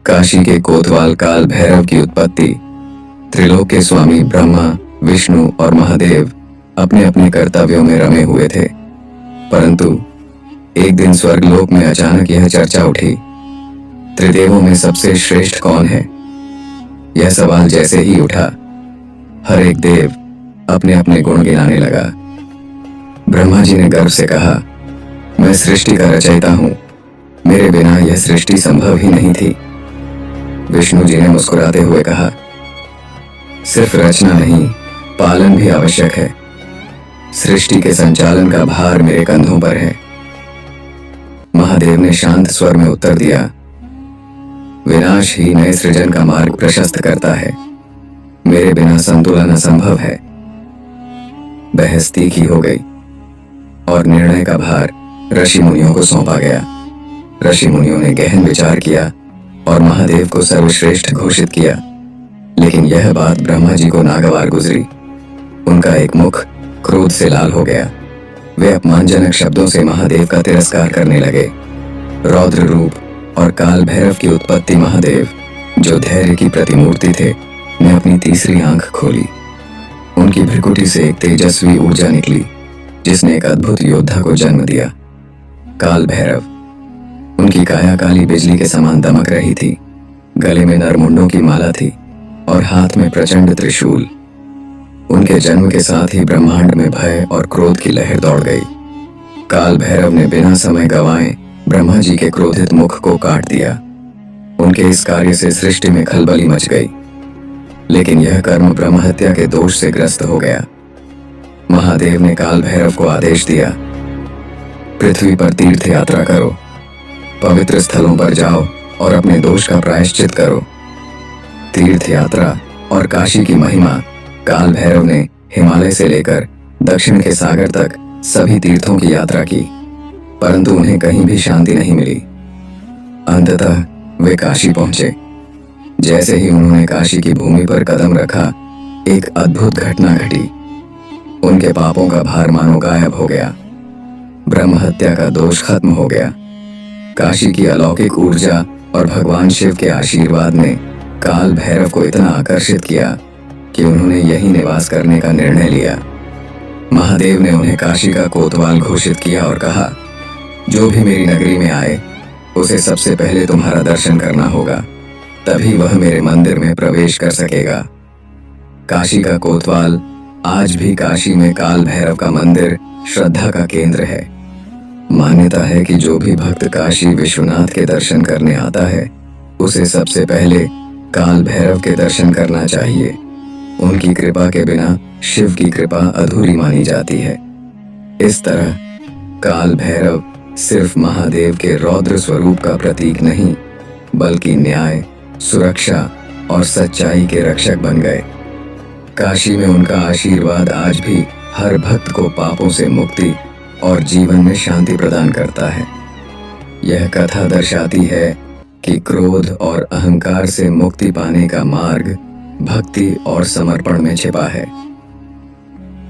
काशी के कोतवाल काल भैरव की उत्पत्ति। त्रिलोक के स्वामी ब्रह्मा, विष्णु और महादेव अपने अपने कर्तव्यों में रमे हुए थे, परंतु एक दिन स्वर्गलोक में अचानक यह चर्चा उठी, त्रिदेवों में सबसे श्रेष्ठ कौन है। यह सवाल जैसे ही उठा, हर एक देव अपने अपने गुण गिनाने लगा। ब्रह्मा जी ने गर्व से कहा, मैं सृष्टि का रचयिता हूं, मेरे बिना यह सृष्टि संभव ही नहीं थी। विष्णु जी ने मुस्कुराते हुए कहा, सिर्फ रचना नहीं, पालन भी आवश्यक है। सृष्टि के संचालन का भार मेरे कंधों पर है। महादेव ने शांत स्वर में उत्तर दिया, विनाश ही नए सृजन का मार्ग प्रशस्त करता है, मेरे बिना संतुलन असंभव है। बहस तीखी हो गई और निर्णय का भार ऋषि मुनियों को सौंपा गया। ऋषि मुनियों ने गहन विचार किया और महादेव को सर्वश्रेष्ठ घोषित किया, लेकिन यह बात ब्रह्मा जी को नागवार गुजरी। उनका एक मुख क्रोध से लाल हो गया। वे अपमानजनक शब्दों से महादेव का तिरस्कार करने लगे। रौद्र रूप और काल भैरव की उत्पत्ति महादेव, जो धैर्य की प्रतिमूर्ति थे, ने अपनी तीसरी आंख खोली। उनकी भ्रिकुटी से एक तेजस्वी ऊर्जा निकली, जिसने एक अद्भुत योद्धा को जन्म दिया। काल भैरव, उनकी काया काली बिजली के समान दमक रही थी। गले में नरमुंडों की माला थी और हाथ में प्रचंड त्रिशूल। उनके जन्म के साथ ही ब्रह्मांड में भय और क्रोध की लहर दौड़ गई। काल भैरव ने बिना समय गंवाए ब्रह्मा जी के क्रोधित मुख को काट दिया। उनके इस कार्य से सृष्टि में खलबली मच गई, लेकिन यह कर्म ब्रह्म हत्या के दोष से ग्रस्त हो गया। महादेव ने काल भैरव को आदेश दिया, पृथ्वी पर तीर्थ यात्रा करो, पवित्र स्थलों पर जाओ और अपने दोष का प्रायश्चित करो। तीर्थ यात्रा और काशी की महिमा। काल भैरव ने हिमालय से लेकर दक्षिण के सागर तक सभी तीर्थों की यात्रा की, परंतु उन्हें कहीं भी शांति नहीं मिली। अंततः वे काशी पहुंचे। जैसे ही उन्होंने काशी की भूमि पर कदम रखा, एक अद्भुत घटना घटी। उनके पापों का भार मानो गायब हो गया। ब्रह्म हत्या का दोष खत्म हो गया। काशी की अलौकिक ऊर्जा और भगवान शिव के आशीर्वाद ने काल भैरव को इतना आकर्षित किया कि उन्होंने यही निवास करने का निर्णय लिया। महादेव ने उन्हें काशी का कोतवाल घोषित किया और कहा, जो भी मेरी नगरी में आए, उसे सबसे पहले तुम्हारा दर्शन करना होगा, तभी वह मेरे मंदिर में प्रवेश कर सकेगा। काशी का कोतवाल आज भी काशी में काल भैरव का मंदिर श्रद्धा का केंद्र है। मान्यता है कि जो भी भक्त काशी विश्वनाथ के दर्शन करने आता है, उसे सबसे पहले काल भैरव के दर्शन करना चाहिए। उनकी कृपा के बिना शिव की कृपा अधूरी मानी जाती है। इस तरह काल भैरव सिर्फ महादेव के रौद्र स्वरूप का प्रतीक नहीं, बल्कि न्याय, सुरक्षा और सच्चाई के रक्षक बन गए। काशी में उनका आशीर्वाद आज भी हर भक्त को पापों से मुक्ति और जीवन में शांति प्रदान करता है। यह कथा दर्शाती है कि क्रोध और अहंकार से मुक्ति पाने का मार्ग भक्ति और समर्पण में छिपा है।